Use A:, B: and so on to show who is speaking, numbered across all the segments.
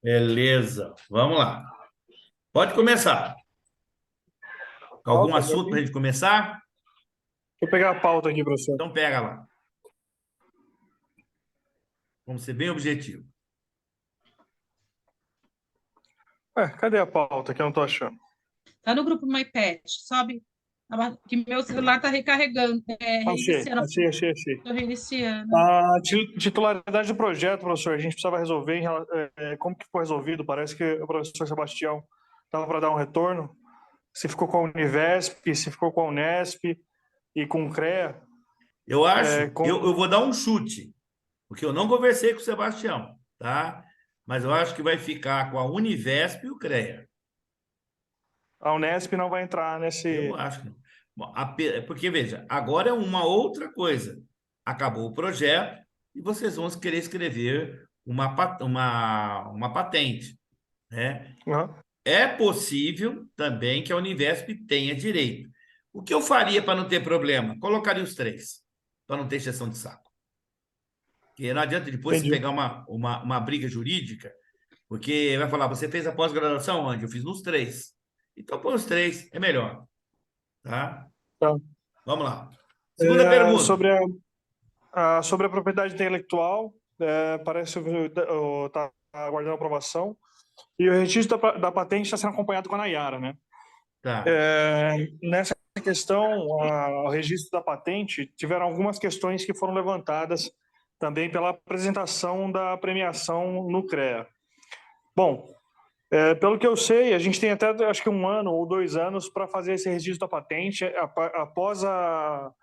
A: Beleza, vamos lá. Pode começar. Algum
B: Pauta,
A: assunto para a
B: Gabi?
A: gente começar?
B: Deixa eu pegar a pauta aqui, professor.
A: Então pega lá. Vamos ser bem objetivo.
B: Cadê a pauta que eu não tô achando?
C: Tá no grupo MyPet, sobe. Que meu celular tá recarregando,
B: Achei,
C: reiniciando.
B: achei, achei, achei.
C: Tô reiniciando.
B: A titularidade do projeto, professor, a gente precisava resolver como que foi resolvido. Parece que o professor Sebastião estava para dar um retorno. Se ficou com a Univesp, se ficou com a Unesp e com o CREA.
A: Eu acho,
B: Com
A: eu vou dar um chute, porque eu não conversei com o Sebastião, tá? Mas eu acho que vai ficar com a Univesp e o CREA.
B: a Unesp não vai entrar
A: Eu
B: nesse.
A: acho que não. Bom, porque, veja, agora é uma outra coisa. Acabou o projeto e vocês vão querer escrever uma patente, né?
B: Aham.
A: É possível também que a Univesp tenha direito. O que eu faria para não ter problema? Colocaria os três, para não ter exceção de saco. Porque não adianta depois você
B: Entendi.
A: pegar uma briga jurídica, porque vai falar, você fez a pós-graduação onde? Eu fiz nos três. Então põe os três, é melhor. Tá?
B: Tá.
A: Vamos lá. Segunda pergunta.
B: Sobre a propriedade intelectual, parece que está aguardando aprovação. E o registro da patente está sendo acompanhado com a Nayara, né?
A: Tá.
B: Nessa questão, o registro da patente, tiveram algumas questões que foram levantadas também pela apresentação da premiação no CREA. Bom, pelo que eu sei, a gente tem até, acho que 1 ano ou 2 anos para fazer esse registro da patente após a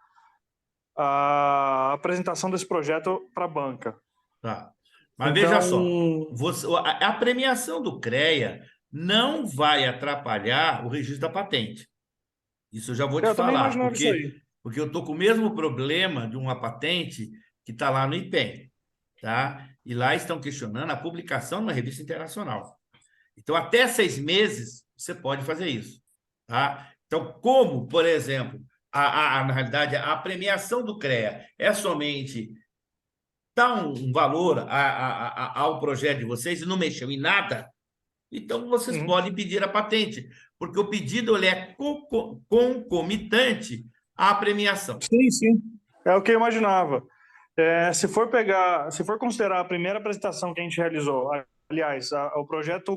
B: apresentação desse projeto para a banca.
A: Tá. Mas veja só,
B: Então,
A: a premiação do CREA não vai atrapalhar o registro da patente. Isso eu já vou te
B: eu também
A: falar,
B: imaginava isso
A: porque,
B: aí.
A: porque eu estou com o mesmo problema de uma patente que está lá no IPEM, tá? E lá estão questionando a publicação numa revista internacional. Então, até 6 meses, você pode fazer isso, tá? Então, como, por exemplo, na realidade, a premiação do CREA é somente dar um valor ao projeto de vocês e não mexeu em nada, então vocês
B: Uhum.
A: podem pedir a patente, porque o pedido ele é concomitante à premiação.
B: Sim, sim. É o que eu imaginava. Se for considerar a primeira apresentação que a gente realizou, aliás, o projeto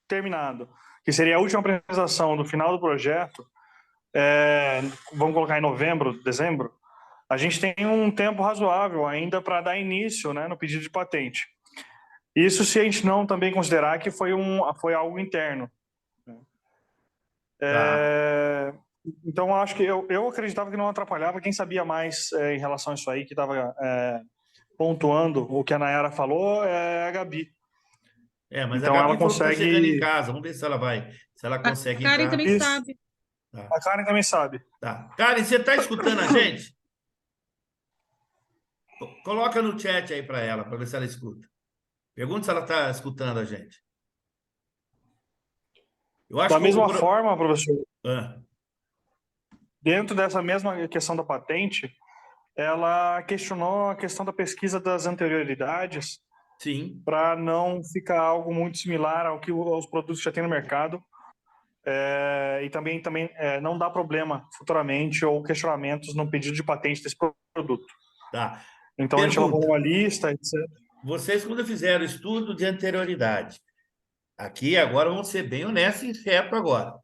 B: terminado, que seria a última apresentação do final do projeto, vamos colocar em novembro, dezembro, a gente tem um tempo razoável ainda para dar início, né, no pedido de patente. Isso se a gente não também considerar que foi algo interno.
A: Tá?
B: É, Então, acho que eu acreditava que não atrapalhava. Quem sabia mais em relação a isso aí, que estava pontuando o que a Nayara falou, é a Gabi.
A: Mas a
B: Então, ela
A: Gabi falou que está chegando em
B: consegue.
A: casa. Vamos ver se ela
C: A
A: consegue
C: Karen
A: entrar.
C: também
B: Isso.
C: sabe.
A: Tá,
B: A Karen também sabe.
A: tá. Karen, você está escutando a gente? Coloca no chat aí para ela, para ver se ela escuta. Pergunta se ela está escutando a gente. Eu acho
B: Da
A: que
B: mesma forma, professor,
A: Ah,
B: dentro dessa mesma questão da patente, ela questionou a questão da pesquisa das anterioridades
A: sim.
B: para não ficar algo muito similar ao que os produtos já têm no mercado. E também não dá problema futuramente ou questionamentos no pedido de patente desse produto.
A: Tá.
B: Então, a gente elaborou
A: Pergunta.
B: uma lista, etc.
A: Vocês, quando fizeram o estudo de anterioridade, aqui agora vamos ser bem honestos e reto agora.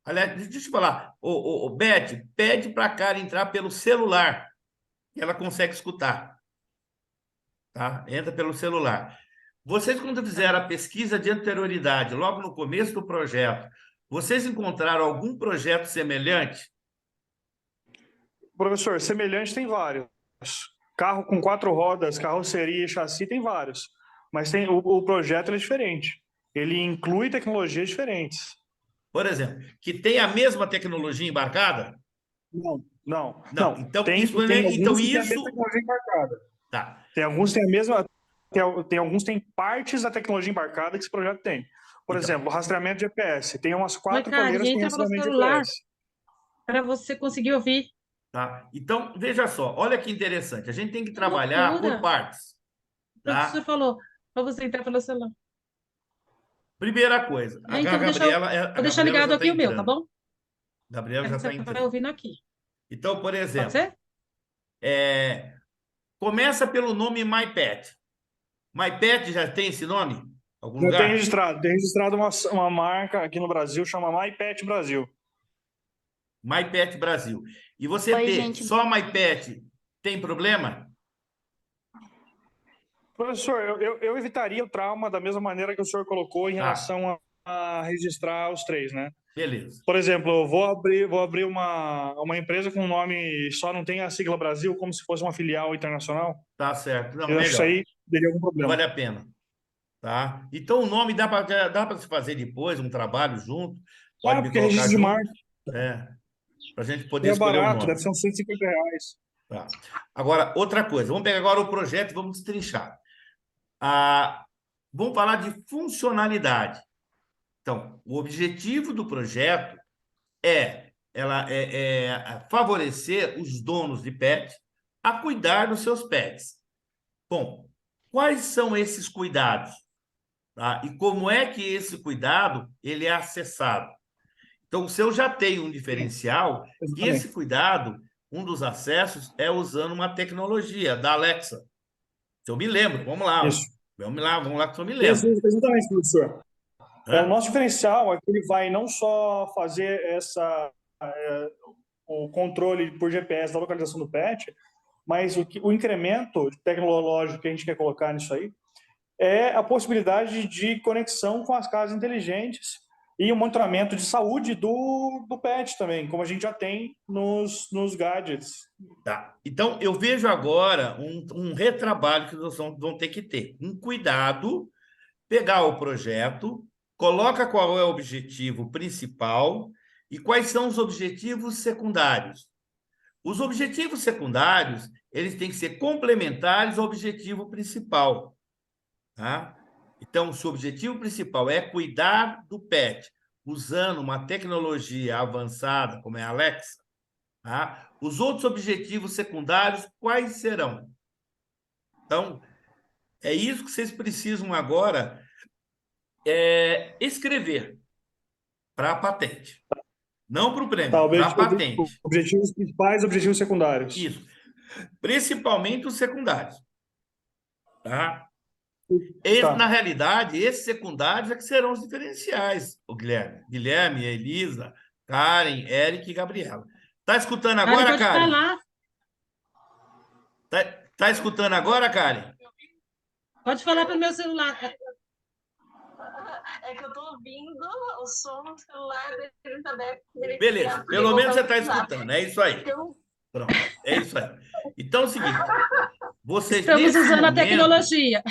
A: Aliás, deixa eu falar. O Beth, pede para a Karen entrar pelo celular, que ela consegue escutar. Tá? Entra pelo celular. Vocês, quando fizeram a pesquisa de anterioridade, logo no começo do projeto, vocês encontraram algum projeto semelhante?
B: Professor, semelhante tem vários. Carro com 4 rodas, carroceria e chassi tem vários. Mas o projeto é diferente. Ele inclui tecnologias diferentes.
A: Por exemplo, que tem a mesma tecnologia embarcada?
B: Não, não,
A: Não.
B: não.
A: Então,
B: Tem
A: então
B: alguns que têm a mesma
A: isso.
B: tecnologia embarcada.
A: Tá.
B: Tem alguns que têm a mesma. Tem alguns que têm partes da tecnologia embarcada que esse projeto tem. Por
A: Então,
B: exemplo, rastreamento de GPS. Tem umas
C: Oi,
B: 4 coleiras
C: Karen,
B: que têm
C: entra pelo
B: rastreamento de
C: celular
B: GPS.
C: para você conseguir ouvir.
A: tá. Então, veja só, olha que interessante. A gente tem que
C: Que
A: trabalhar por
C: loucura.
A: partes,
C: O professor
A: tá?
C: falou para você entrar pelo celular.
A: Primeira coisa, a
C: Então,
A: Gabriela,
C: vou deixar ligado
A: já está
C: aqui o meu, tá
A: entrando.
C: bom?
A: Gabriela
C: Aí
A: já
C: você
A: está
C: vai
A: entrando.
C: ouvindo aqui.
A: Então, por
C: Pode
A: exemplo,
C: ser?
A: começa pelo nome MyPet. MyPet já tem esse nome? Algum
B: Já
A: lugar?
B: tem registrado uma marca aqui no Brasil, chama MyPet Brasil.
A: MyPet Brasil. E você
D: Oi,
A: ter
D: gente.
A: só MyPet tem problema?
B: Professor, eu evitaria o trauma da mesma maneira que o senhor colocou em
A: Tá,
B: relação a registrar os três, né?
A: beleza.
B: Por exemplo, eu vou abrir uma empresa com o nome, só não tem a sigla Brasil, como se fosse uma filial internacional.
A: Tá certo. Não,
B: Eu acho que isso
A: melhor.
B: aí teria algum
A: Não
B: problema.
A: vale a pena. Tá? Então, o nome dá para se fazer depois, um trabalho junto, pode
B: Claro,
A: me
B: porque é
A: colocar
B: registro de
A: junto,
B: marca,
A: para a gente poder
B: é
A: escolher o
B: barato, deve
A: nome.
B: ser uns R$ 150.
A: Tá? Agora, outra coisa, vamos pegar agora o projeto e vamos destrinchar. Vamos falar de funcionalidade. Então, o objetivo do projeto é favorecer os donos de pet a cuidar dos seus pets. Bom, quais são esses cuidados? Tá? E como é que esse cuidado ele é acessado? Então, se eu já tenho um diferencial, e esse
B: Exatamente.
A: cuidado, um dos acessos é usando uma tecnologia da Alexa. Se eu me lembro, vamos lá.
B: Isso.
A: Vamos lá que eu me lembro.
B: Exatamente, professor. O
A: Hã?
B: nosso diferencial é que ele vai não só fazer o controle por GPS da localização do pet, mas o incremento tecnológico que a gente quer colocar nisso aí é a possibilidade de conexão com as casas inteligentes e o monitoramento de saúde do pet também, como a gente já tem nos gadgets.
A: Tá. Então, eu vejo agora um retrabalho que nós vamos ter que ter. Um cuidado, pegar o projeto, coloca qual é o objetivo principal e quais são os objetivos secundários. Os objetivos secundários, eles têm que ser complementares ao objetivo principal, tá? Então, se o objetivo principal é cuidar do pet usando uma tecnologia avançada, como é a Alexa, tá? Os outros objetivos secundários, quais serão? Então, é isso que vocês precisam agora escrever para a patente. Não para o
B: Tá,
A: prêmio, para a patente.
B: objetivos principais, objetivos secundários.
A: Isso. Principalmente os secundários. Tá? Na
B: Tá.
A: realidade, esses secundários é que serão os diferenciais, o Guilherme. Guilherme, Elisa, Karen, Eric e Gabriela. Tá escutando
C: Karen,
A: agora,
C: pode
A: Karen?
C: falar.
A: Tá escutando agora, Karen?
C: Pode falar pelo meu celular.
D: É que eu tô ouvindo o som no celular dele também.
A: Beleza, pelo menos você está escutando, é isso aí.
D: Então,
A: Pronto, é isso aí. Então é o seguinte,
C: Estamos usando a tecnologia.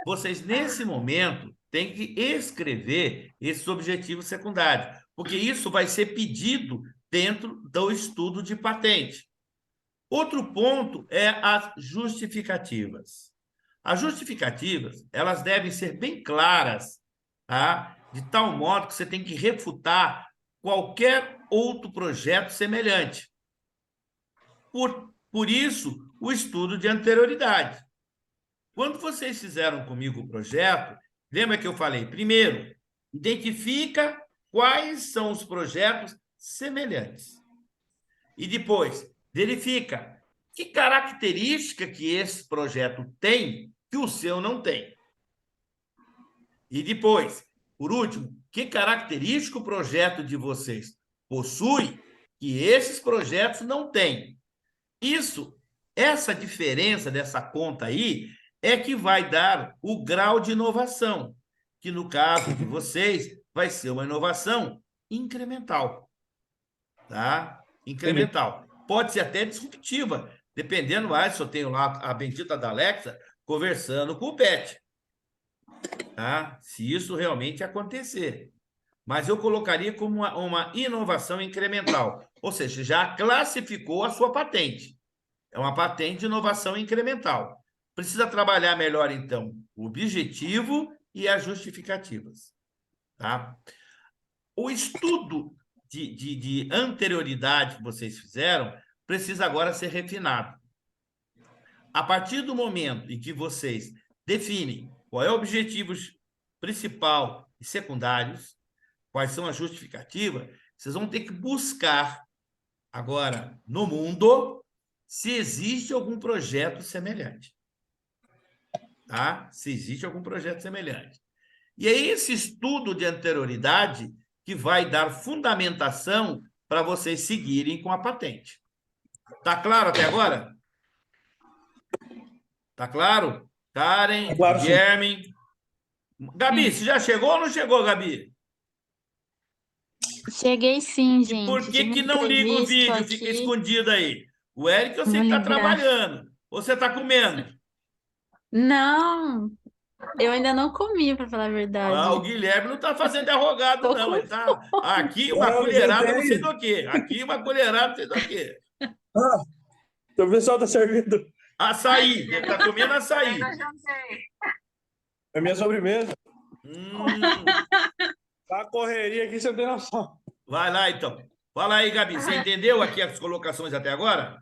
A: vocês nesse momento têm que escrever esses objetivos secundários, porque isso vai ser pedido dentro do estudo de patente. Outro ponto é as justificativas. As justificativas, elas devem ser bem claras, tá? De tal modo que você tem que refutar qualquer outro projeto semelhante. Por isso, o estudo de anterioridade. Quando vocês fizeram comigo o projeto, lembra que eu falei? Primeiro, identifica quais são os projetos semelhantes. E depois, verifica que característica que esse projeto tem que o seu não tem. E depois, por último, que característica o projeto de vocês possui que esses projetos não têm. Essa diferença dessa conta aí é que vai dar o grau de inovação, que no caso de vocês vai ser uma inovação incremental, tá? Incremental. Pode ser até disruptiva, dependendo, se eu tenho lá a bendita da Alexa conversando com o Pet, tá? Se isso realmente acontecer. Mas eu colocaria como uma inovação incremental, ou seja, já classificou a sua patente. É uma patente de inovação incremental. Precisa trabalhar melhor, então, o objetivo e as justificativas. Tá? O estudo de anterioridade que vocês fizeram precisa agora ser refinado. A partir do momento em que vocês definem qual é o objetivo principal e secundários, quais são as justificativas, vocês vão ter que buscar agora no mundo se existe algum projeto semelhante. Tá? Se existe algum projeto semelhante. E é esse estudo de anterioridade que vai dar fundamentação para vocês seguirem com a patente. Tá claro até agora? Tá claro? Karen,
B: Tá claro, sim.
A: Guilherme. Gabi, você já chegou ou não chegou, Gabi?
E: Cheguei sim,
A: E por
E: gente.
A: que
E: Tive
A: que
E: um
A: não liga o
E: imprevisto
A: vídeo,
E: aqui.
A: fica escondido aí? O Eric, eu sei
E: Vou
A: que está
E: ligar.
A: trabalhando. Ou você está comendo?
E: Não, eu ainda não comi, para falar a
A: Ah, o
E: verdade.
A: Guilherme não está fazendo arrogado,
E: Tô
A: não.
E: com
A: Ele tá aqui uma
B: Não,
A: colherada,
B: já
A: não sei
B: tem.
A: do quê. Aqui uma colherada, não sei do quê.
B: Ah, o pessoal tá servindo.
A: Açaí, ele está comendo açaí.
D: Eu jantei.
B: É minha sobremesa.
A: Hum,
B: Tá a correria aqui, você não tem noção.
A: vai lá, então. Fala aí, Gabi. Você entendeu aqui as colocações até agora?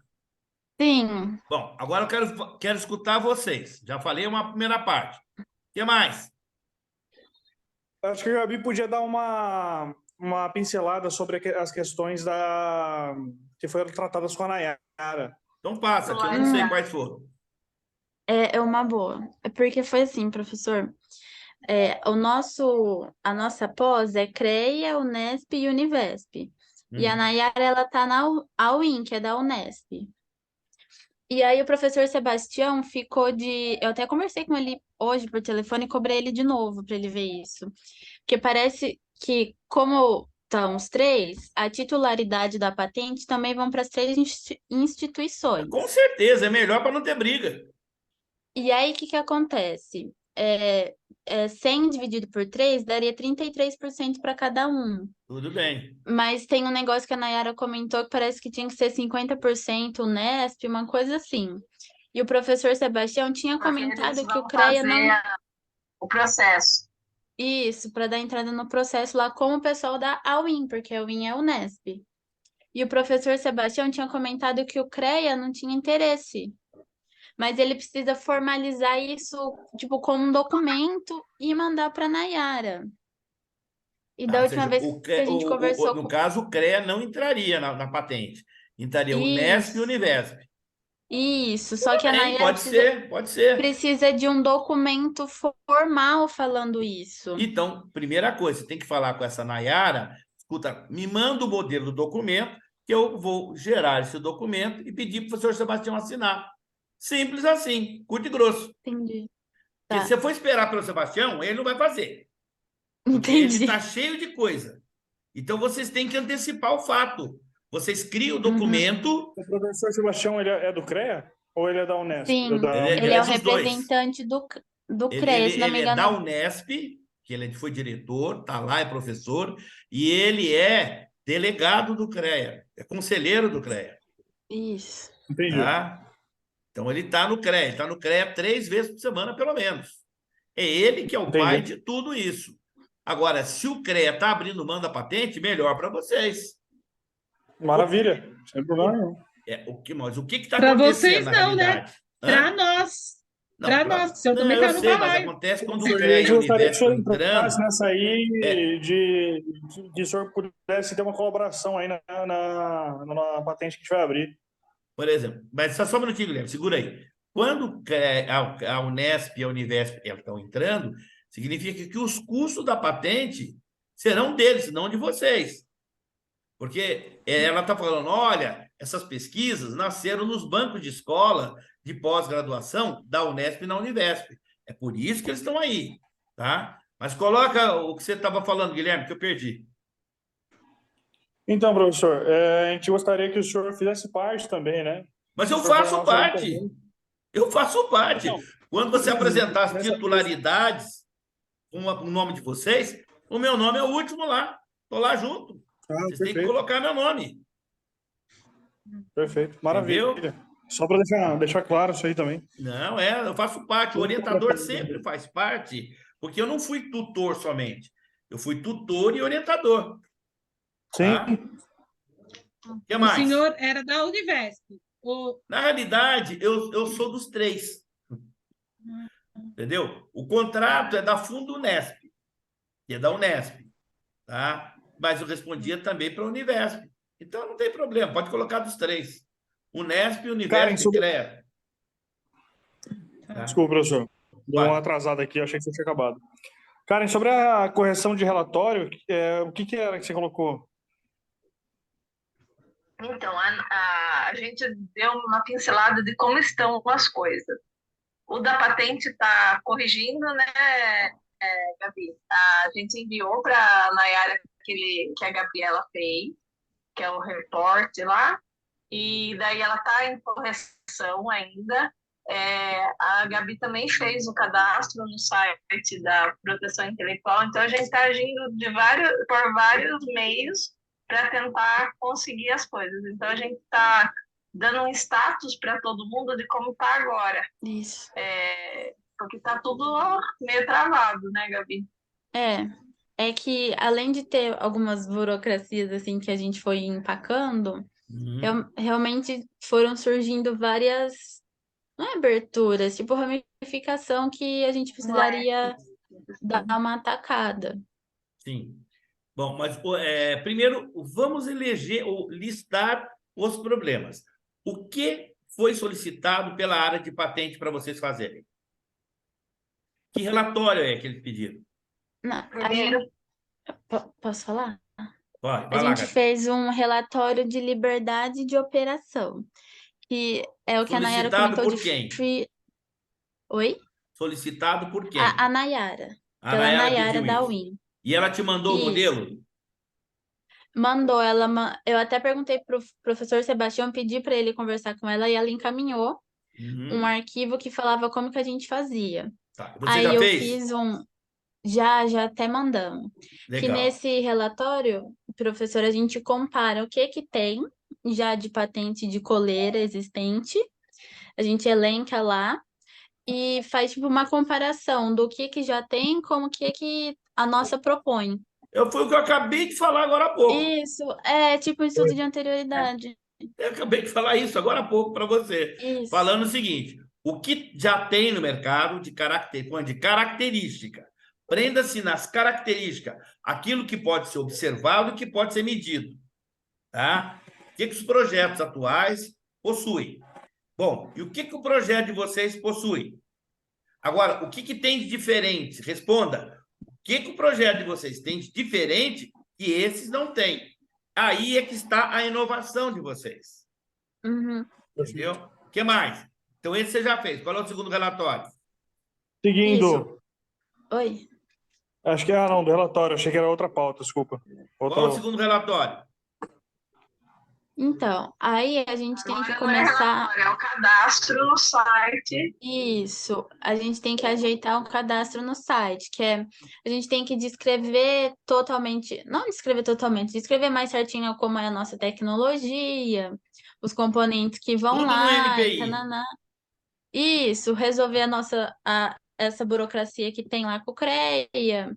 E: Sim,
A: Bom, agora eu quero escutar vocês. Já falei uma primeira parte. O que mais?
B: Acho que a Gabi podia dar uma pincelada sobre as questões que foram tratadas com a Nayara.
A: Então passa, que eu não sei quais foram.
E: é uma boa. É porque foi assim, professor. A nossa pós é CREA, Unesp e Univesp. E a Nayara, ela tá na UIN, que é da Unesp. E aí o professor Sebastião ficou de... Eu até conversei com ele hoje por telefone e cobrei ele de novo para ele ver isso. Porque parece que, como estão os três, a titularidade da patente também vão para as três instituições.
A: Com certeza, é melhor para não ter briga.
E: E aí, o que acontece? 100 dividido por 3 daria 33% para cada um.
A: Tudo bem.
E: Mas tem um negócio que a Nayara comentou que parece que tinha que ser 50% Unesp, uma coisa assim. E o professor Sebastião tinha
D: Porque eles
E: comentado que
D: vão
E: o CREA
D: fazer
E: não...
D: o processo.
E: Isso, para dar entrada no processo lá com o pessoal da AUIN, porque a AUIN é a Unesp. E o professor Sebastião tinha comentado que o CREA não tinha interesse. Mas ele precisa formalizar isso, tipo, como um documento e mandar para a Nayara. E da
A: Ou
E: última
A: seja,
E: vez que a gente conversou
A: no caso, o CREA não entraria na patente. Entraria o Unesp e
E: Isso.
A: o Univesp.
E: Isso, só que a
A: Bem,
E: Nayara
A: pode ser.
E: precisa de um documento formal falando isso.
A: Então, primeira coisa, você tem que falar com essa Nayara, escuta, me manda o modelo do documento, que eu vou gerar esse documento e pedir para o professor Sebastião assinar. Simples assim, curto e grosso.
E: Entendi.
A: Porque
E: Tá.
A: se você for esperar pelo Sebastião, ele não vai fazer. Porque ele
E: Entendi.
A: está cheio de coisa. Então, vocês têm que antecipar o fato. Vocês criam o
E: Uhum.
A: documento.
B: O professor Sebastião, ele é do CREA? Ou ele é da Unesp?
E: Sim,
A: Ele
E: ele é o
A: dos dois.
E: representante do CREA, se não me
A: Ele é da
E: engano.
A: Unesp, que ele foi diretor, está lá, é professor, e ele é delegado do CREA, é conselheiro do CREA.
E: Isso.
B: Entendi.
A: Tá? Então, ele está no CREA, está no CREA 3 vezes por semana, pelo menos. É ele que é o
B: Entendi.
A: pai de tudo isso. Agora, se o CREA está abrindo mão da patente, melhor para vocês.
B: Maravilha. Sem problema nenhum.
A: Mas o que está
C: Pra
A: acontecendo
C: vocês
A: na
C: não, né?
A: realidade?
C: Para nós.
A: Não,
C: Para nós. Eu também
A: eu
C: quero
A: sei, mas
C: balaio.
A: acontece quando o
B: Eu
A: CREA e o
B: gostaria que o
A: Univesp
B: senhor
A: entrando.
B: entrasse nessa aí de o senhor pudesse ter uma colaboração aí na patente que a gente vai abrir.
A: Por exemplo, mas só um minutinho, Guilherme, segura aí. Quando a Unesp e a Univesp estão entrando, significa que os custos da patente serão deles, não de vocês. Porque ela está falando, olha, essas pesquisas nasceram nos bancos de escola de pós-graduação da Unesp e da Univesp. É por isso que eles estão aí, tá? Mas coloca o que você estava falando, Guilherme, que eu perdi.
B: Então, professor, a gente gostaria que o senhor fizesse parte também, né?
A: Mas eu
B: O senhor
A: faço
B: foi nosso
A: parte.
B: representante.
A: Eu faço parte.
B: Não.
A: Quando você apresentar as
B: Nessa-
A: titularidades com o nome de vocês, o meu nome é o último lá. Estou lá junto.
B: Ah,
A: Vocês têm que
B: perfeito,
A: colocar meu nome.
B: perfeito. Maravilha.
A: Entendeu?
B: Só para deixar claro isso aí também.
A: Não, eu faço parte. O orientador sempre faz parte, porque eu não fui tutor somente. Eu fui tutor e orientador. Tá?
B: Sim,
A: O que
C: O
A: mais?
C: senhor era da Univesp.
A: Na realidade, eu sou dos três. Entendeu? O contrato é da Fundo Unesp. que é da Unesp, tá? Mas eu respondia também para a Univesp. Então, não tem problema, pode colocar dos três. Unesp,
B: Karen,
A: Univesp e
B: sobre...
A: CREA. Tá?
B: Desculpa, professor. Deu uma
A: Vai.
B: atrasada aqui, eu achei que você tinha acabado. Karen, sobre a correção de relatório, o que era que você colocou?
D: Então, a gente deu uma pincelada de como estão as coisas. O da patente está corrigindo, né, Gabi? A gente enviou para a Nayara que a Gabriela fez, que é o reporte lá, e daí ela está em correção ainda. A Gabi também fez o cadastro no site da proteção intelectual, então a gente está agindo por vários meios para tentar conseguir as coisas. Então a gente está dando um status para todo mundo de como está agora.
E: Isso.
D: Porque está tudo meio travado, né, Gabi?
E: É que além de ter algumas burocracias assim que a gente foi empacando, realmente foram surgindo várias, não é aberturas, tipo ramificação que a gente precisaria dar uma atacada.
A: Sim. Bom, mas primeiro vamos eleger ou listar os problemas. O que foi solicitado pela área de patente para vocês fazerem? Que relatório é que eles pediram?
E: Não,
D: Primeiro,
E: posso falar?
A: Vai
E: A
A: lá,
E: gente
A: Gabi.
E: fez um relatório de liberdade de operação, que é o que a Nayara
A: Solicitado
E: comentou
A: por
E: de
A: quem?
E: Oi?
A: Solicitado por
E: A
A: quem?
E: Nayara,
A: A
E: pela
A: Nayara
E: Nayara
A: pediu
E: da
A: isso.
E: UIN.
A: E ela te mandou o
E: Isso.
A: modelo?
E: Mandou eu até perguntei pro professor Sebastião, pedi para ele conversar com ela e ela encaminhou um arquivo que falava como que a gente fazia.
A: Tá. Você
E: Aí
A: já
E: eu
A: fez?
E: fiz já até mandamos. Que
A: Legal.
E: nesse relatório, professor, a gente compara o que tem já de patente de coleira existente, a gente elenca lá e faz tipo uma comparação do que já tem com o que a nossa propõe.
A: Foi o que eu acabei de falar agora há pouco.
E: Isso, é tipo um estudo de anterioridade.
A: Eu acabei de falar isso agora há pouco para você.
E: Isso.
A: Falando o seguinte: o que já tem no mercado de característica. Prenda-se nas características, aquilo que pode ser observado e que pode ser medido. Tá? O que os projetos atuais possuem? Bom, e o que o projeto de vocês possui? Agora, o que tem de diferente? Responda. O que o projeto de vocês tem de diferente que esses não têm? Aí é que está a inovação de vocês.
E: Uhum.
A: Entendeu? O que mais? Então, esse você já fez. Qual é o segundo relatório?
B: Seguindo.
E: Isso. Oi.
B: Acho que não, do relatório. Achei que era outra pauta, desculpa.
A: Qual é o segundo relatório?
E: Então, aí a gente tem que
D: agora não é
E: começar.
D: relatório, é o cadastro no site.
E: Isso, a gente tem que ajeitar o cadastro no site, a gente tem que descrever totalmente, não descrever totalmente, descrever mais certinho como é a nossa tecnologia, os componentes que vão
A: Tudo no
E: lá e
A: NPI.
E: tananá. Isso, resolver essa burocracia que tem lá com o CREA,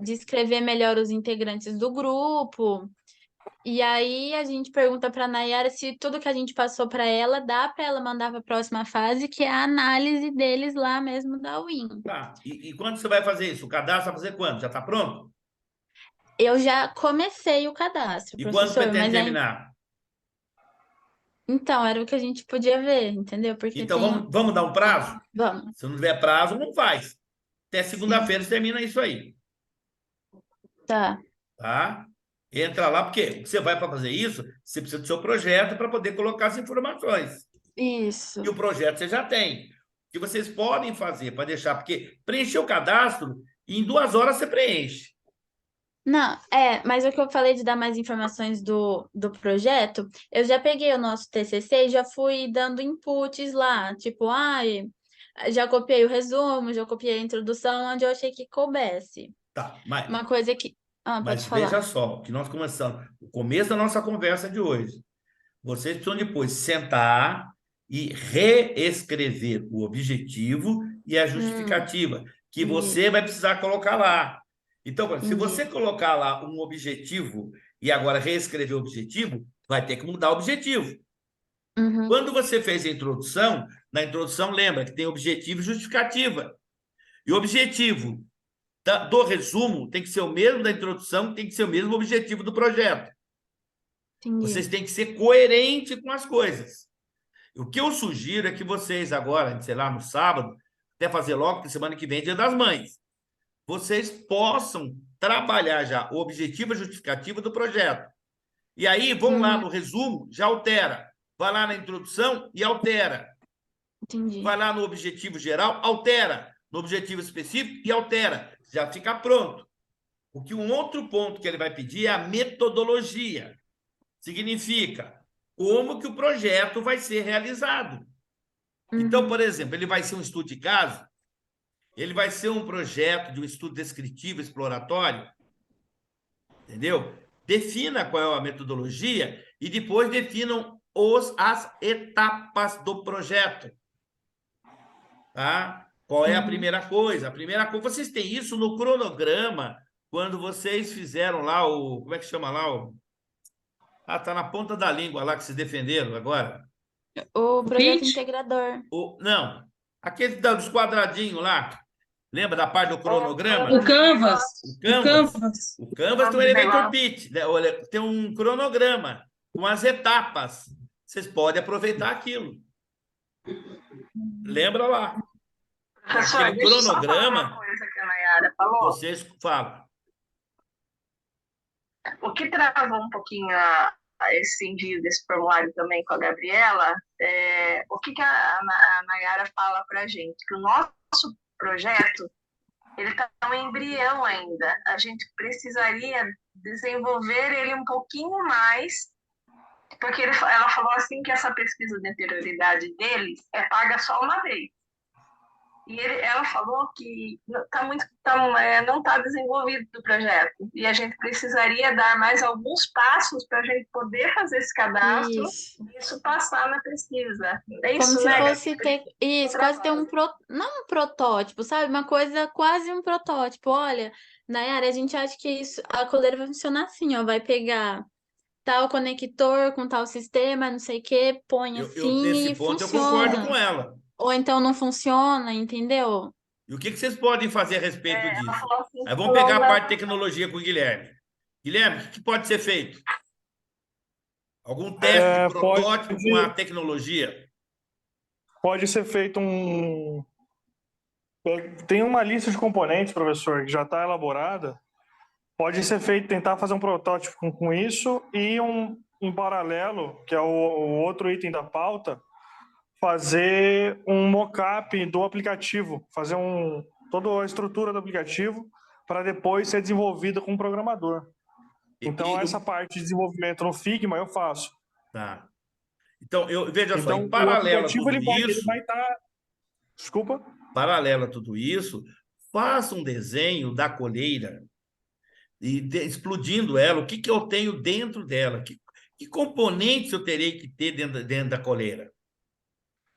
E: descrever melhor os integrantes do grupo. E aí a gente pergunta para a Nayara se tudo que a gente passou para ela dá para ela mandar para a próxima fase, que é a análise deles lá mesmo da UIN.
A: Tá. E quando você vai fazer isso? O cadastro vai fazer quando? Já está pronto?
E: Eu já comecei o cadastro,
A: E quando
E: professor,
A: pretende
E: mas
A: terminar?
E: então era o que a gente podia ver, entendeu? Porque
A: Então, vamos dar um prazo?
E: Vamos.
A: Se não tiver prazo, não faz. Até segunda-feira você termina isso aí.
E: Tá.
A: Tá? Entra lá, porque você vai para fazer isso, você precisa do seu projeto para poder colocar as informações.
E: Isso.
A: E o projeto você já tem. O que vocês podem fazer para deixar, porque preencher o cadastro, em 2 horas você preenche.
E: Não, mas o que eu falei de dar mais informações do projeto, eu já peguei o nosso TCC e já fui dando inputs lá, tipo, já copiei o resumo, já copiei a introdução, onde eu achei que coubesse.
A: Tá,
E: Uma coisa que...
A: mas
E: pode
A: veja
E: falar.
A: só, que nós começamos, o começo da nossa conversa de hoje. Vocês precisam depois sentar e reescrever o objetivo e a justificativa, que você vai precisar colocar lá. Então, se
E: Entendi.
A: você colocar lá um objetivo e agora reescrever o objetivo, vai ter que mudar o objetivo.
E: Uhum.
A: Quando você fez a introdução, na introdução lembra que tem objetivo e justificativa. E o objetivo do resumo tem que ser o mesmo da introdução, tem que ser o mesmo objetivo do projeto.
E: Entendi.
A: Vocês têm que ser coerentes com as coisas. O que eu sugiro é que vocês agora, sei lá, no sábado, até fazer logo, porque semana que vem é Dia das Mães, vocês possam trabalhar já o objetivo e justificativo do projeto. E aí, vão lá no resumo, já altera. Vai lá na introdução e altera.
E: Entendi.
A: Vai lá no objetivo geral, altera. No objetivo específico e altera. Já fica pronto. Porque um outro ponto que ele vai pedir é a metodologia. Significa como que o projeto vai ser realizado. Então, por exemplo, ele vai ser um estudo de caso, ele vai ser um projeto de um estudo descritivo, exploratório, entendeu? Defina qual é a metodologia e depois definam as etapas do projeto. Tá? Qual é a primeira coisa? A primeira coisa, vocês têm isso no cronograma, quando vocês fizeram lá o... Como é que chama lá? Tá na ponta da língua lá que se defenderam agora.
E: O projeto
C: pitch?
E: integrador.
A: Não, aquele dos quadradinhos lá. Lembra da parte do cronograma?
C: O Canvas.
A: O
C: O
A: Canvas.
C: Canvas.
A: O Canvas tem um elevator pitch, né? Tem um cronograma com as etapas. Vocês podem aproveitar aquilo. Lembra lá.
D: Professor,
A: Aquele
D: deixa eu só falar
A: cronograma,
D: uma coisa que a Nayara falou.
A: vocês falam.
D: O que travou um pouquinho esse envio desse formulário também com a Gabriela, o que a Nayara fala para a gente? Que o nosso projeto ele está um embrião ainda. A gente precisaria desenvolver ele um pouquinho mais, porque ela falou assim que essa pesquisa de anterioridade deles é paga só uma vez. E ela falou que não está desenvolvido o projeto. E a gente precisaria dar mais alguns passos para a gente poder fazer esse cadastro e isso passar na pesquisa. É isso,
E: Como se
D: né?
E: fosse ter. Isso, quase ter não um protótipo, sabe? Uma coisa, quase um protótipo. Olha, Nayara, a gente acha que a coleira vai funcionar assim, ó. Vai pegar tal conector com tal sistema, não sei o que, põe assim
A: Nesse
E: e
A: ponto eu concordo com
E: funciona.
A: ela.
E: Ou então não funciona, entendeu?
A: E o que vocês podem fazer a respeito
D: Ela
A: disso?
D: falou assim,
A: Aí vamos pegar a parte de tecnologia com o Guilherme. Guilherme, o que pode ser feito? Algum teste de protótipo com a tecnologia?
B: Pode ser feito Tem uma lista de componentes, professor, que já está elaborada. Pode ser feito, tentar fazer um protótipo com isso e em paralelo, que é o outro item da pauta, fazer um mock-up do aplicativo, fazer toda a estrutura do aplicativo para depois ser desenvolvida com o programador. Então, essa parte de desenvolvimento no Figma eu faço.
A: Tá. Então, veja só, em
B: o
A: paralelo a
B: aplicativo
A: tudo
B: ele
A: isso...
B: vai estar... Desculpa?
A: Paralelo a tudo isso, faça um desenho da coleira e explodindo ela, o que eu tenho dentro dela, que componentes eu terei que ter dentro da coleira.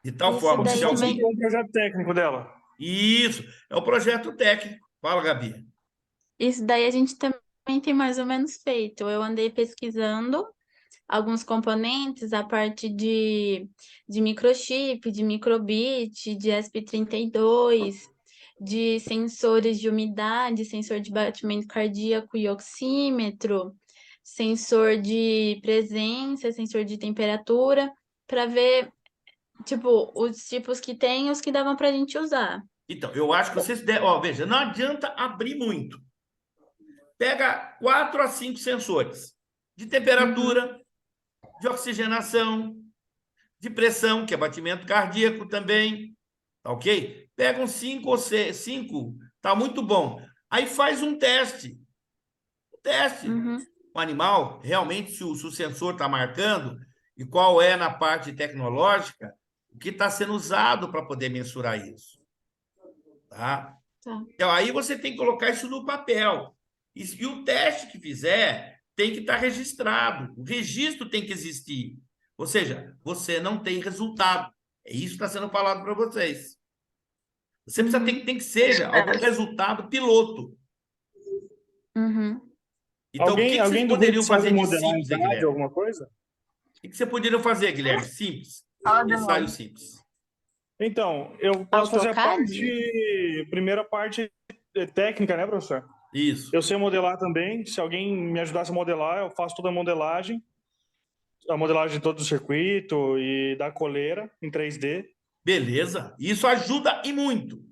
A: De tal
E: Isso
A: forma que
E: daí
A: se alguém...
B: É um projeto técnico dela.
A: Isso, é o projeto técnico. Fala, Gabi.
E: Isso daí a gente também tem mais ou menos feito. Eu andei pesquisando alguns componentes, a parte de microchip, de microbit, de ESP32, de sensores de umidade, sensor de batimento cardíaco e oxímetro, sensor de presença, sensor de temperatura, para ver, tipo, os tipos que tem e os que davam para a gente usar.
A: Então, eu acho que vocês devem... veja, não adianta abrir muito. Pega 4 a 5 sensores de temperatura, de oxigenação, de pressão, que é batimento cardíaco também, tá ok? Pega uns 5 ou 6, 5, tá muito bom. Aí faz um teste. O animal, realmente, se o sensor está marcando, e qual é na parte tecnológica, o que está sendo usado para poder mensurar isso. Tá? Então, aí você tem que colocar isso no papel. E o teste que fizer tem que estar registrado. O registro tem que existir. Ou seja, você não tem resultado. É isso que está sendo falado para vocês. Você precisa tem que ser algum resultado piloto. Então, o que vocês poderiam fazer de simples, Guilherme?
B: Alguma coisa?
A: O que você poderia fazer, Guilherme? Simples. Ensaio simples.
B: Então, eu posso fazer a primeira parte técnica, né, professor?
A: Isso.
B: Eu sei modelar também. Se alguém me ajudasse a modelar, eu faço toda a modelagem de todo o circuito e da coleira em 3D.
A: Beleza. Isso ajuda e muito.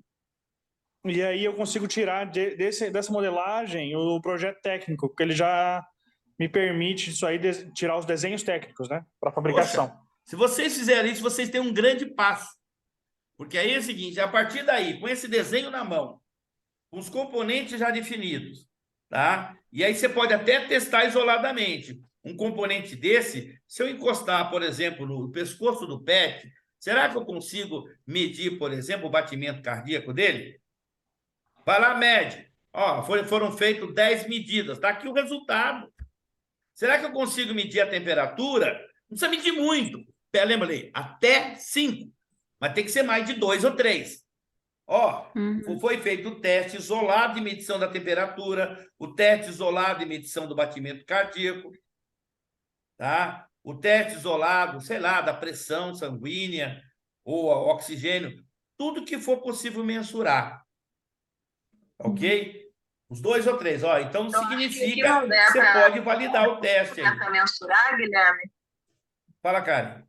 B: E aí eu consigo tirar dessa modelagem o projeto técnico, porque ele já me permite isso aí, tirar os desenhos técnicos, né, para fabricação.
A: Poxa, se vocês fizerem isso, vocês têm um grande passo. Porque aí é o seguinte, a partir daí, com esse desenho na mão, com os componentes já definidos, tá? E aí você pode até testar isoladamente. Um componente desse, se eu encostar, por exemplo, no pescoço do PET, será que eu consigo medir, por exemplo, o batimento cardíaco dele? Vai lá, mede. Ó, foram feitas 10 medidas. Está aqui o resultado. Será que eu consigo medir a temperatura? Não precisa medir muito. Lembra ali? Até 5. Mas tem que ser mais de 2 ou 3. Ó, foi feito o teste isolado de medição da temperatura, o teste isolado de medição do batimento cardíaco, tá? O teste isolado, sei lá, da pressão sanguínea ou oxigênio, tudo que for possível mensurar. Ok? Os 2 ou 3, ó. Então significa que você pode validar o teste aí.
D: Dá para mensurar, Guilherme?
A: Fala, Karen.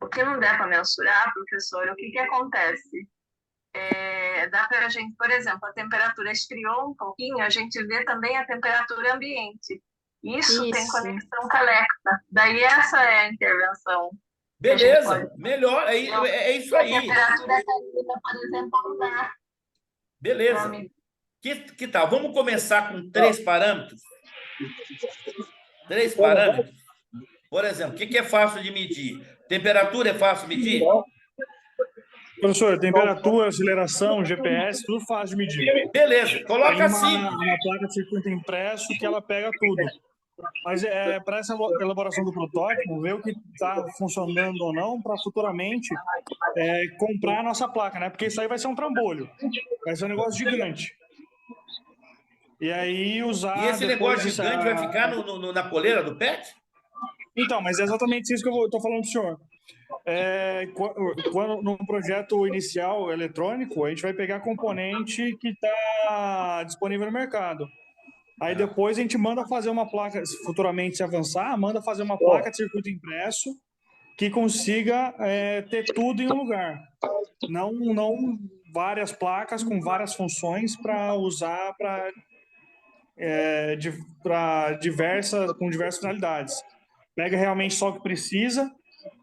D: O que não dá para mensurar, professor, o que acontece? Dá para a gente, por exemplo, a temperatura esfriou um pouquinho, a gente vê também a temperatura ambiente. Isso tem conexão com a Alexa. Daí essa é a intervenção.
A: Beleza, melhor, é isso aí.
D: A temperatura caída, por exemplo, não dá.
A: Beleza. Que tal? Vamos começar com 3 parâmetros? 3 parâmetros? Por exemplo, o que é fácil de medir? Temperatura é fácil de medir?
B: Professor, temperatura, aceleração, GPS, tudo fácil de medir.
A: Beleza, coloca assim.
B: Uma placa de circuito impresso que ela pega tudo. Mas para essa elaboração do protótipo, ver o que está funcionando ou não, para futuramente comprar a nossa placa, né? Porque isso aí vai ser um trambolho. Vai ser um negócio gigante. E aí usar.
A: E esse negócio gigante vai ficar na coleira do PET?
B: Então, mas é exatamente isso que eu estou falando para o senhor. Quando no projeto inicial eletrônico, a gente vai pegar componente que está disponível no mercado. Aí depois a gente manda fazer uma placa, futuramente se avançar, manda fazer uma placa de circuito impresso que consiga ter tudo em um lugar. Não várias placas com várias funções para usar com diversas finalidades. Pega realmente só o que precisa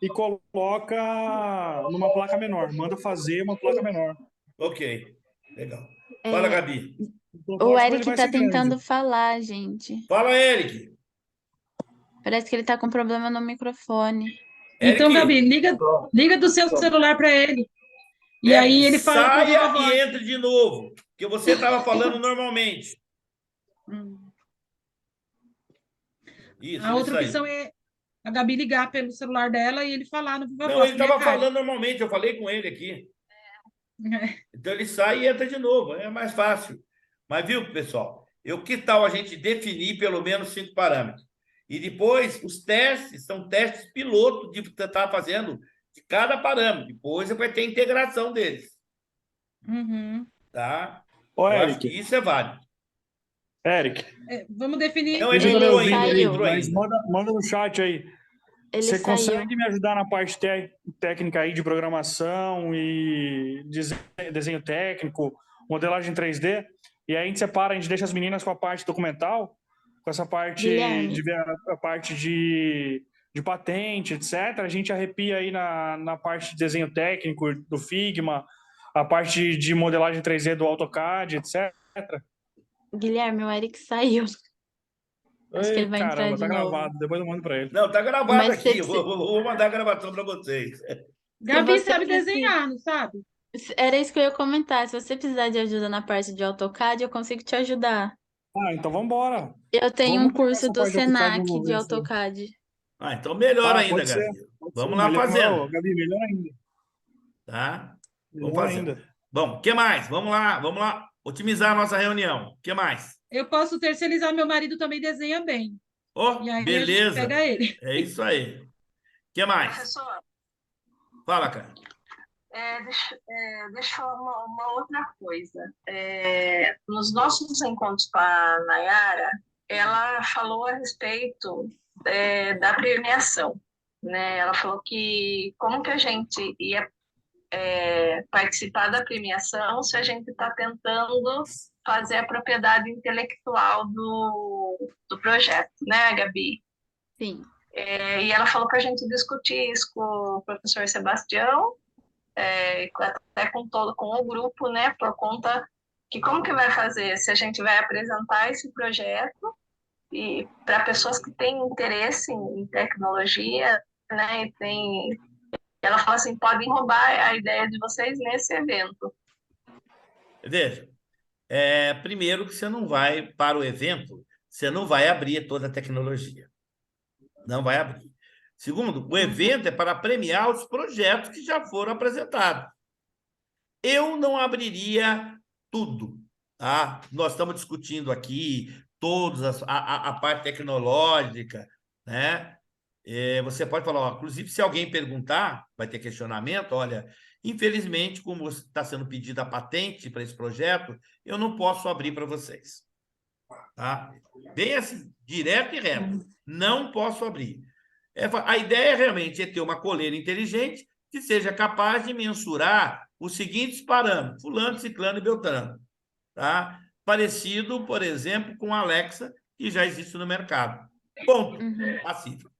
B: e coloca numa placa menor. Manda fazer uma placa menor.
A: Ok, legal. Fala, Gabi.
E: O Eric está tentando falar, gente.
A: Fala, Eric.
E: Parece que ele está com problema no microfone.
C: Então, Gabi, liga do seu celular para ele. E aí ele fala.
A: Saia e entre de novo, porque você estava falando normalmente. Isso,
C: a outra opção é a Gabi ligar pelo celular dela e ele falar no Viva Voz.
A: Não, ele estava falando normalmente, eu falei com ele aqui. Então ele sai e entra de novo, é mais fácil. Mas viu, pessoal, que tal a gente definir pelo menos 5 parâmetros? E depois os testes são testes piloto de que você está fazendo de cada parâmetro. Depois você vai ter a integração deles. Tá?
B: Ô,
A: eu
B: Eric.
A: acho que isso é válido.
B: Eric.
C: Vamos definir.
A: Não, ele entrou ainda.
B: Mas manda no chat aí. Você consegue me ajudar na parte técnica aí de programação e desenho técnico, modelagem 3D? E aí a gente separa, a gente deixa as meninas com a parte documental, com essa parte a parte de patente, etc. A gente arrepia aí na parte de desenho técnico do Figma, a parte de modelagem 3D do AutoCAD, etc.
E: Guilherme, o Eric saiu. Acho que ele vai entrar de
B: tá
E: novo.
B: gravado, depois eu mando para ele.
A: Não, tá gravado aqui. Vou mandar a gravação para vocês.
C: Gabi sabe desenhar, não sabe?
E: Era isso que eu ia comentar. Se você precisar de ajuda na parte de AutoCAD, eu consigo te ajudar.
B: Então vamos embora.
E: Eu tenho um curso do Senac de AutoCAD.
A: Então melhor ainda, Gabi. Vamos lá fazendo.
B: Gabi, melhor ainda.
A: Tá? Vamos fazer. Bom, o que mais? Vamos lá. Otimizar a nossa reunião. O que mais?
C: Eu posso terceirizar, meu marido também desenha bem.
A: E aí beleza.
C: A gente pega ele.
A: É isso aí. O que mais?
D: Professor,
A: Fala, cara.
D: deixa eu falar uma outra coisa. Nos nossos encontros com a Nayara, ela falou a respeito da premiação, né? Ela falou que como que a gente ia participar da premiação se a gente está tentando fazer a propriedade intelectual do projeto, né, Gabi?
E: Sim.
D: E ela falou para a gente discutir isso com o professor Sebastião, até com o grupo, né, por conta que como que vai fazer, se a gente vai apresentar esse projeto e para pessoas que têm interesse em tecnologia, né, ela falou assim, podem roubar a ideia de vocês nesse evento.
A: Veja, primeiro que você não vai, para o evento, você não vai abrir toda a tecnologia. Não vai abrir. Segundo, o evento é para premiar os projetos que já foram apresentados. Eu não abriria tudo. Tá? Nós estamos discutindo aqui toda a parte tecnológica, né? Você pode falar, ó, inclusive, se alguém perguntar, vai ter questionamento, olha, infelizmente, como está sendo pedida a patente para esse projeto, eu não posso abrir para vocês. Tá? Bem assim, direto e reto. Não posso abrir. A ideia realmente é ter uma coleira inteligente que seja capaz de mensurar os seguintes parâmetros, fulano, ciclano e beltrano. Tá? Parecido, por exemplo, com a Alexa, que já existe no mercado. Ponto. Pacífico.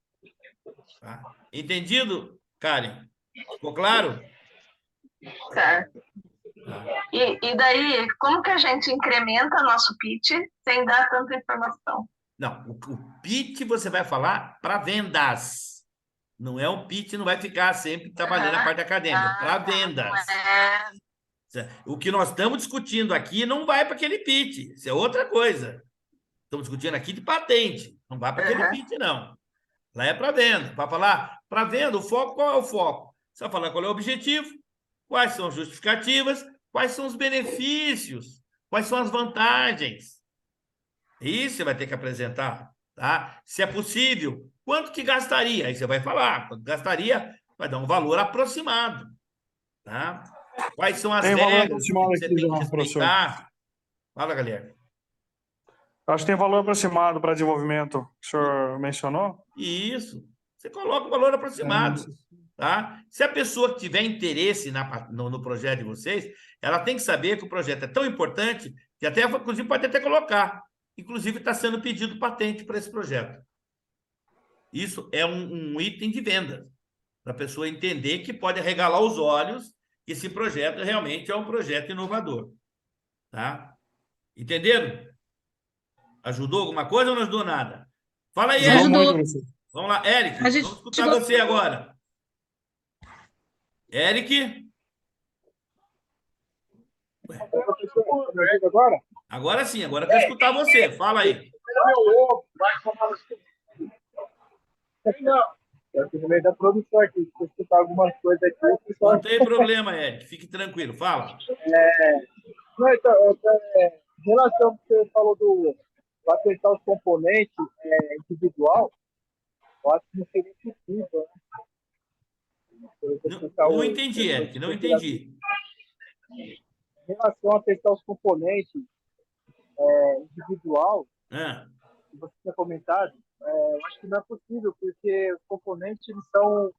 A: Tá? Entendido, Karen? Ficou claro?
D: Certo. E daí, como que a gente incrementa nosso pitch sem dar tanta informação?
A: Não, o pitch você vai falar para vendas. Não é um pitch, não vai ficar sempre trabalhando a parte acadêmica, para vendas. O que nós estamos discutindo aqui não vai para aquele pitch, isso é outra coisa. Estamos discutindo aqui de patente, não vai para aquele pitch, não. Lá é para venda. Para falar para venda, o foco, qual é o foco? Você vai falar qual é o objetivo, quais são as justificativas, quais são os benefícios, quais são as vantagens. Isso você vai ter que apresentar, tá? Se é possível, quanto que gastaria? Aí você vai falar, quanto gastaria, vai dar um valor aproximado, tá? Quais são as regras que você tem que respeitar? Fala, galera.
B: Acho que tem valor aproximado para desenvolvimento, que o senhor mencionou.
A: Isso. Você coloca o valor aproximado, tá? Se a pessoa que tiver interesse no projeto de vocês, ela tem que saber que o projeto é tão importante que até, inclusive, pode até colocar. Inclusive, está sendo pedido patente para esse projeto. Isso é um item de venda, para a pessoa entender que pode arregalar os olhos que esse projeto realmente é um projeto inovador. Tá? Entenderam? Ajudou alguma coisa ou não ajudou nada? Fala aí, Eric. Vamos lá, Eric, vamos escutar você agora. Eric? Agora sim, agora eu quero escutar você. Fala aí.
F: Eu estou no meio da produção aqui, se eu escutar algumas coisas aqui...
A: Não tem problema, Eric, fique tranquilo, fala.
F: Em relação ao que você falou do acertar os componentes individual, eu acho que não seria possível, né?
A: Não entendi, Eric, não entendi.
F: Em relação a testar os componentes individual, que você tinha comentado, eu acho que não é possível, porque os componentes, eles são...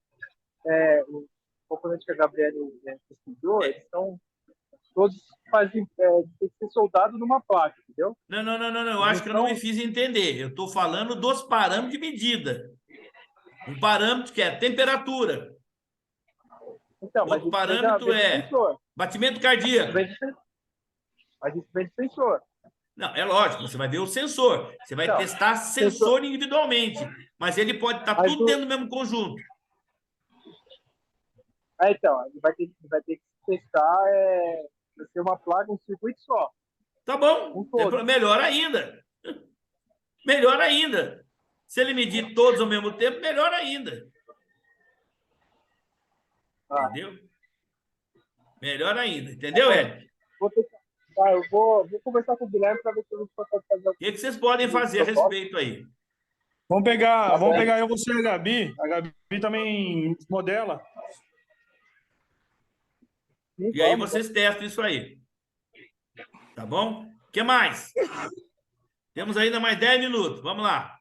F: os componentes que a Gabriela pesquisou, eles são... Todos fazem... tem que ser soldado numa placa, entendeu?
A: Não. Eu acho que eu não me fiz entender. Eu estou falando dos parâmetros de medida. Um parâmetro que é temperatura.
F: Então,
A: outro parâmetro é batimento cardíaco.
F: Mas isso vem de sensor.
A: Não, é lógico, você vai ver o sensor. Você vai testar sensor individualmente. Mas ele pode estar tudo dentro do mesmo conjunto.
F: Então, ele vai ter que testar vai ser uma placa, um circuito só.
A: Tá bom. Melhor ainda. Melhor ainda. Se ele medir todos ao mesmo tempo, melhor ainda. Entendeu? Melhor ainda. Entendeu, Eric?
F: Eu vou conversar com o Guilherme para ver se a gente pode fazer.
A: O que vocês podem fazer a respeito aí?
B: Vamos pegar eu, você e a Gabi. A Gabi também modela.
F: Sim,
A: E aí
F: vamos.
A: vocês testam isso aí. Tá bom? O que mais? Temos ainda mais 10 minutos. Vamos lá.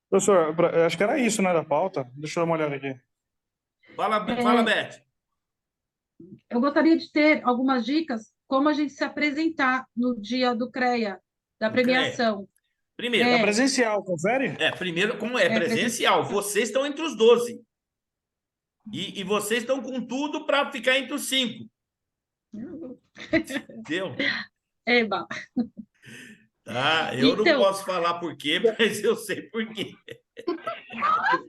B: Professor, acho que era isso, né, da pauta. Deixa eu dar uma olhada aqui.
A: Fala, Beth.
C: Eu gostaria de ter algumas dicas como a gente se apresentar no dia do CREA, da
A: Do CREA.
C: premiação.
A: Primeiro,
B: É presencial, confere?
A: primeiro, como é presencial,
C: presencial.
A: vocês estão entre os 12. E vocês estão com tudo para ficar entre os 5. Entendeu?
C: Eba.
A: Tá? Eu não
C: Então,
A: posso falar por quê, mas eu sei por quê.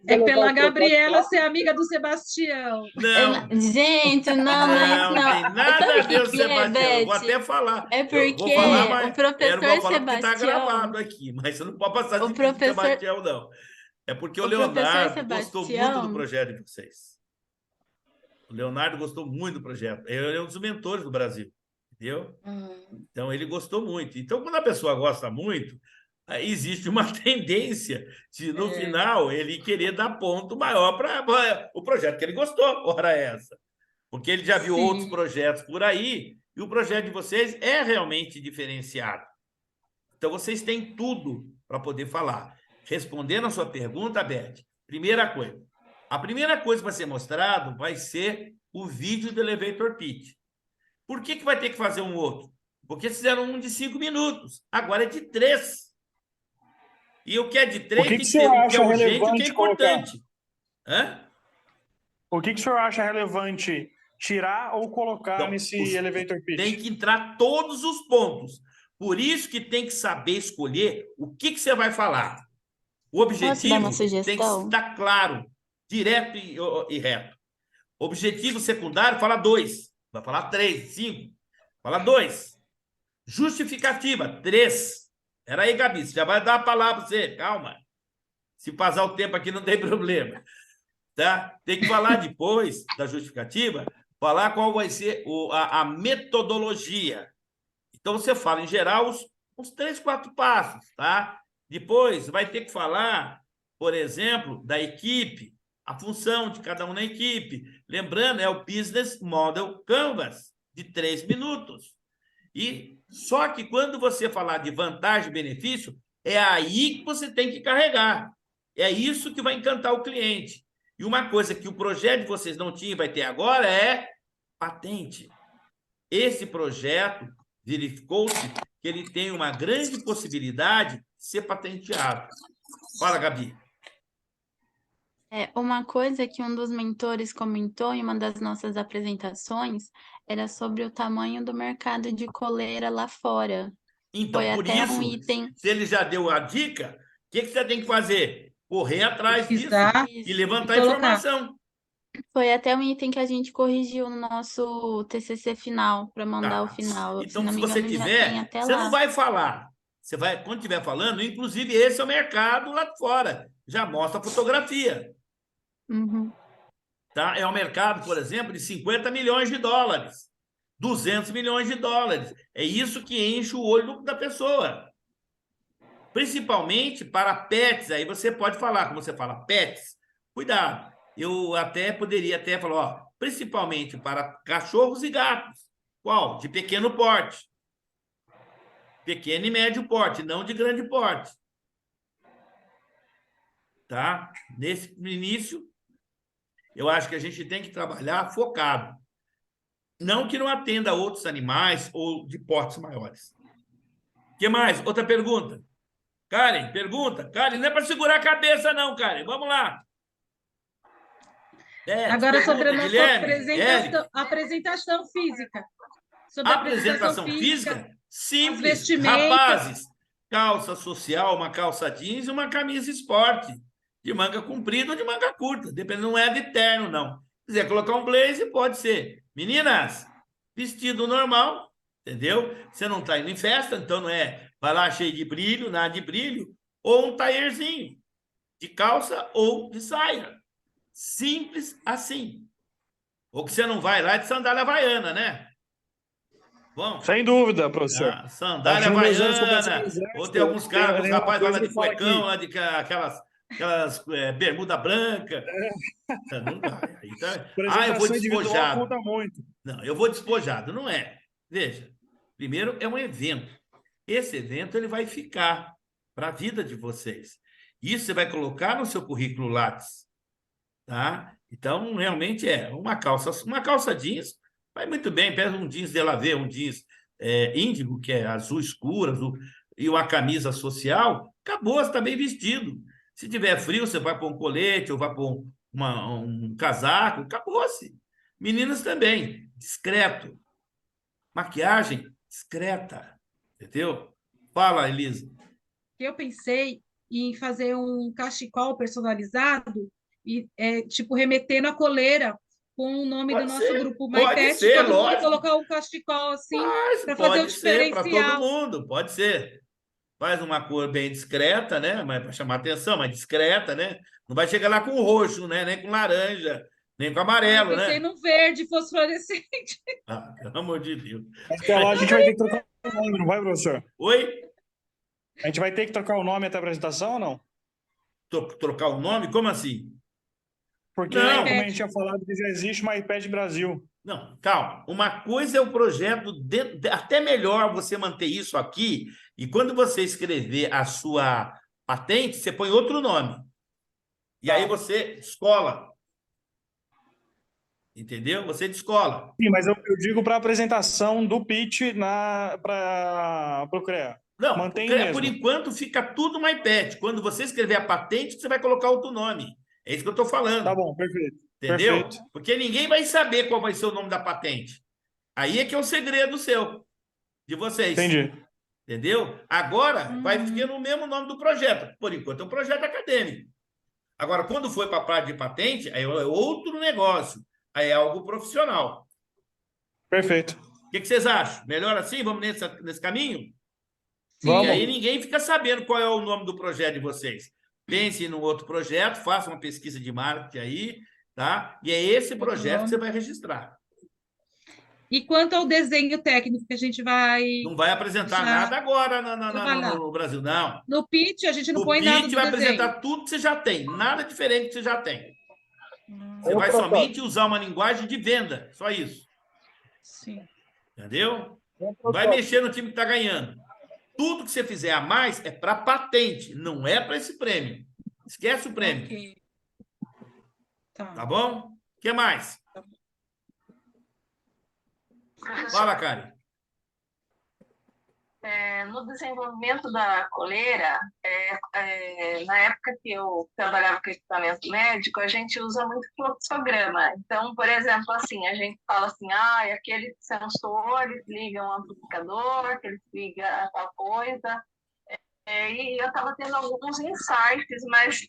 C: é pela Gabriela ser amiga do Sebastião.
A: Não,
E: Gente, não é isso,
A: não tem
E: não.
A: nada
E: Sabe
A: a
E: o
A: ver com
E: que que é,
A: Sebastião. Eu vou
E: Beth?
A: até falar.
E: É
A: Eu vou
E: porque
A: falar, mas
E: o
A: eu não
E: professor
A: vou falar porque está
E: Sebastião,
A: gravado aqui. Mas você não pode passar
E: o
A: de mim pro
E: professor,
A: Sebastião, não. É porque o
E: o professor
A: Leonardo gostou muito do
E: Sebastião,
A: projeto de vocês. O Leonardo gostou muito do projeto. Ele é um dos mentores do Brasil. Entendeu? Então, ele gostou muito. Então, quando a pessoa gosta muito, aí existe uma tendência de, no final, ele querer dar ponto maior para o projeto que ele gostou, ora essa. Porque ele já viu
C: Sim.
A: outros projetos por aí, e o projeto de vocês é realmente diferenciado. Então, vocês têm tudo para poder falar. Respondendo a sua pergunta, Beth, primeira coisa. A primeira coisa que vai ser mostrado vai ser o vídeo do Elevator Pitch. Por que vai ter que fazer um outro? Porque fizeram um de 5 minutos. Agora é de 3. E o que é de 3 tem que ser o que é urgente e o que é importante. Hã?
B: O que o senhor acha relevante tirar ou colocar
A: Então,
B: nesse elevator pitch?
A: Tem que entrar todos os pontos. Por isso que tem que saber escolher o que você vai falar. O
E: posso dar
A: objetivo
E: uma
A: tem que
E: sugestão?
A: estar claro, direto e reto. Objetivo secundário, fala 2. Vai falar 3, 5. Fala 2. Justificativa, 3. Era aí, Gabi, você já vai dar a palavra para você. Calma. Se passar o tempo aqui, não tem problema. Tá? Tem que falar depois da justificativa, falar qual vai ser a metodologia. Então, você fala, em geral, uns 3, 4 passos. Tá? Depois, vai ter que falar, por exemplo, da equipe, a função de cada um na equipe. Lembrando, é o Business Model Canvas, de 3 minutos. E só que quando você falar de vantagem e benefício, é aí que você tem que carregar. É isso que vai encantar o cliente. E uma coisa que o projeto de vocês não tinha e vai ter agora é patente. Esse projeto verificou-se que ele tem uma grande possibilidade de ser patenteado. Fala, Gabi.
E: Uma coisa que um dos mentores comentou em uma das nossas apresentações era sobre o tamanho do mercado de coleira lá fora.
A: Então,
E: Foi
A: por
E: até
A: isso,
E: um item.
A: se ele já deu a dica, o que você tem que fazer? Correr atrás disso
C: Pesquisar
A: e levantar
C: e colocar.
A: informação.
E: Foi até um item que a gente corrigiu no nosso TCC final, para mandar
A: Tá.
E: ao final.
A: Então,
E: não
A: se
E: me
A: você
E: engano, já tem
A: tiver,
E: até
A: você
E: lá.
A: não vai falar. Você vai, quando estiver falando, inclusive esse é o mercado lá fora. Já mostra a fotografia.
E: Uhum.
A: Tá? É um mercado, por exemplo, de 50 milhões de dólares, 200 milhões de dólares. É isso que enche o olho da pessoa. Principalmente para pets, aí você pode falar, como você fala, pets, cuidado. Eu até poderia até falar, ó, principalmente para cachorros e gatos. Qual? De pequeno porte. Pequeno e médio porte, não de grande porte. Tá? No início, eu acho que a gente tem que trabalhar focado. Não que não atenda a outros animais ou de portes maiores. O que mais? Outra pergunta. Karen, pergunta. Karen, não é para segurar a cabeça, não, Karen. Vamos lá.
C: Agora, sobre a nossa
A: Guilherme,
C: apresentação física. Sobre
A: apresentação física? Simples.
C: vestimentas.
A: Rapazes, calça social, uma calça jeans e uma camisa esporte. De manga comprida ou de manga curta. Dependendo, não é de terno, não. Se quiser colocar um blazer, pode ser. Meninas, vestido normal, entendeu? Você não está indo em festa, então não é vai lá cheio de brilho, nada de brilho, ou um taierzinho de calça ou de saia. Simples assim. Ou que você não vai lá de sandália havaiana, né? Bom,
B: sem dúvida, professor.
A: Sandália havaiana. Ou tem alguns caras, os rapazes lá de
B: fala
A: cuecão, lá de aquelas aquelas bermuda branca. Não vai. Aí tá... eu vou
B: Apresentação individual
A: despojado.
B: conta muito.
A: Não, eu vou despojado. Não é. Veja, primeiro é um evento. Esse evento ele vai ficar para a vida de vocês. Isso você vai colocar no seu currículo Lattes. Tá? Então, realmente uma calça jeans, vai muito bem, pega um jeans de lavê, um jeans índigo, que é azul escuro, e uma camisa social, acabou, você está bem vestido. Se tiver frio, você vai pôr um colete, ou vai pôr um casaco, acabou-se. Meninas também, discreto. Maquiagem, discreta. Entendeu? Fala, Elisa.
C: Eu pensei em fazer um cachecol personalizado e, tipo, remetendo a coleira com o nome do nosso grupo MyPet, todo mundo colocar um cachecol assim para fazer o diferencial.
A: Para todo mundo, pode ser. Faz uma cor bem discreta, né? Mas para chamar atenção, mas discreta, né? Não vai chegar lá com roxo, né? Nem com laranja, nem com amarelo, né?
C: Pensei no verde fosforescente.
A: Ah, pelo amor de Deus.
B: Até lá a gente vai ter que trocar o nome, não vai, professor?
A: Oi?
B: A gente vai ter que trocar o nome até a apresentação ou não?
A: Trocar o nome? Como assim?
B: Porque,
A: Não.
B: como a gente tinha falado, que já existe uma iPad Brasil.
A: Não, calma. Uma coisa é o projeto, até melhor você manter isso aqui, e quando você escrever a sua patente, você põe outro nome. E aí você descola. Entendeu? Você descola.
B: Sim, mas eu digo para a apresentação do pitch para o CREA.
A: Não,
B: mantém
A: por enquanto fica tudo no iPad. Quando você escrever a patente, você vai colocar outro nome. É isso que eu estou falando.
B: Tá bom, perfeito.
A: Entendeu?
B: Perfeito.
A: Porque ninguém vai saber qual vai ser o nome da patente. Aí é que é o segredo seu, de vocês.
B: Entendi.
A: Entendeu? Agora vai ficar no mesmo nome do projeto. Por enquanto é um projeto acadêmico. Agora, quando for para a parte de patente, aí é outro negócio. Aí é algo profissional.
B: Perfeito.
A: O que vocês acham? Melhor assim? Vamos nesse caminho?
C: Sim.
A: E aí ninguém fica sabendo qual é o nome do projeto de vocês. Pense num outro projeto, faça uma pesquisa de marketing aí, tá? E é esse projeto que você vai registrar.
C: E quanto ao desenho técnico que a gente vai...
A: Não vai apresentar nada agora no Brasil, não.
C: No pitch, a gente não põe nada do
A: pitch vai
C: desenho.
A: apresentar tudo que você já tem, nada diferente que você já tem. Você vai somente usar uma linguagem de venda, só isso.
C: Sim.
A: Entendeu? Vai mexer no time que está ganhando. Tudo que você fizer a mais é para patente, não é para esse prêmio. Esquece o prêmio.
C: Okay.
A: Tá bom? O que mais? Fala, Karen.
D: No desenvolvimento da coleira, na época que eu trabalhava com equipamento médico, a gente usa muito fluxograma. Então, por exemplo, assim, a gente fala assim, aquele sensor, eles ligam um amplificador, que eles ligam tal coisa. E eu estava tendo alguns insights, mas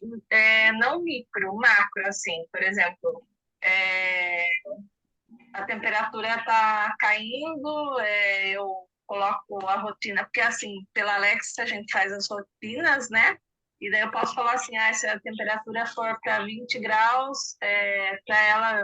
D: não micro, macro, assim. Por exemplo, a temperatura está caindo, eu coloco a rotina, porque assim, pela Alexa a gente faz as rotinas, né? E daí eu posso falar assim, se a temperatura for para 20 graus, para ela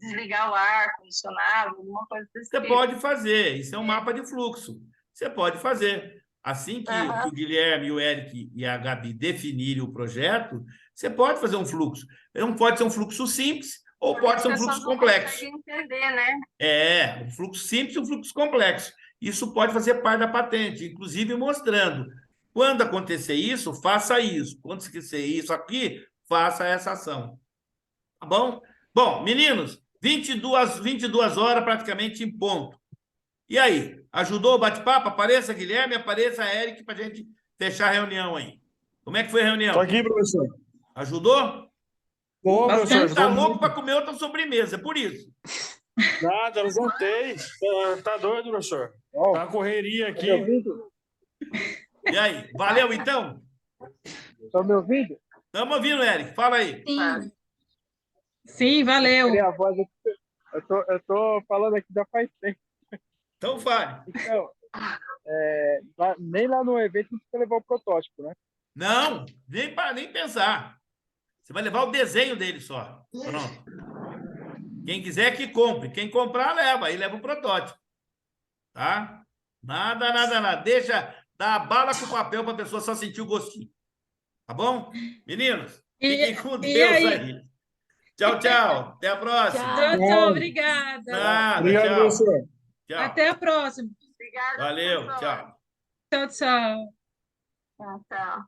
D: desligar o ar-condicionado, alguma coisa desse tipo.
A: Você pode fazer, isso é um mapa de fluxo. Você pode fazer. Assim que o Guilherme, o Eric e a Gabi definirem o projeto, você pode fazer um fluxo. Não pode ser um fluxo simples, ou pode ser um fluxo complexo.
D: Entender, né?
A: Um fluxo simples e um fluxo complexo. Isso pode fazer parte da patente, inclusive mostrando. Quando acontecer isso, faça isso. Quando acontecer isso aqui, faça essa ação. Tá bom? Bom, meninos, 22 horas praticamente em ponto. E aí? Ajudou o bate-papo? Apareça, Guilherme, apareça, Eric, para a gente fechar a reunião aí. Como é que foi a reunião?
B: Estou aqui, professor.
A: Ajudou?
B: Ô, professor.
A: Está louco para comer outra sobremesa, por isso.
B: Nada, eu juntei. Tá doido, professor? Tá uma correria aqui.
A: E aí, valeu então?
F: Estão me ouvindo?
A: Estamos ouvindo, Eric. Fala aí.
C: Sim. Sim, valeu.
F: Eu tô falando aqui já faz tempo.
A: Então fale.
F: Então, nem lá no evento não precisa levar o protótipo, né?
A: Não, nem pensar. Você vai levar o desenho dele só. Pronto. Quem quiser que compre. Quem comprar, leva. Aí leva o protótipo. Tá? Nada. Deixa dar a bala com o papel para a pessoa só sentir o gostinho. Tá bom? Meninos,
C: E,
A: fiquem com
C: e
A: Deus
C: aí?
A: aí. Tchau, tchau. Até a próxima.
E: Tchau.
C: Tchau, obrigada.
A: Nada,
B: Obrigado,
A: tchau.
B: professor.
A: Tchau.
C: Até a próxima.
D: Obrigada,
A: Valeu,
D: professor.
A: tchau.
C: Tchau, tchau.
D: Tchau, tchau.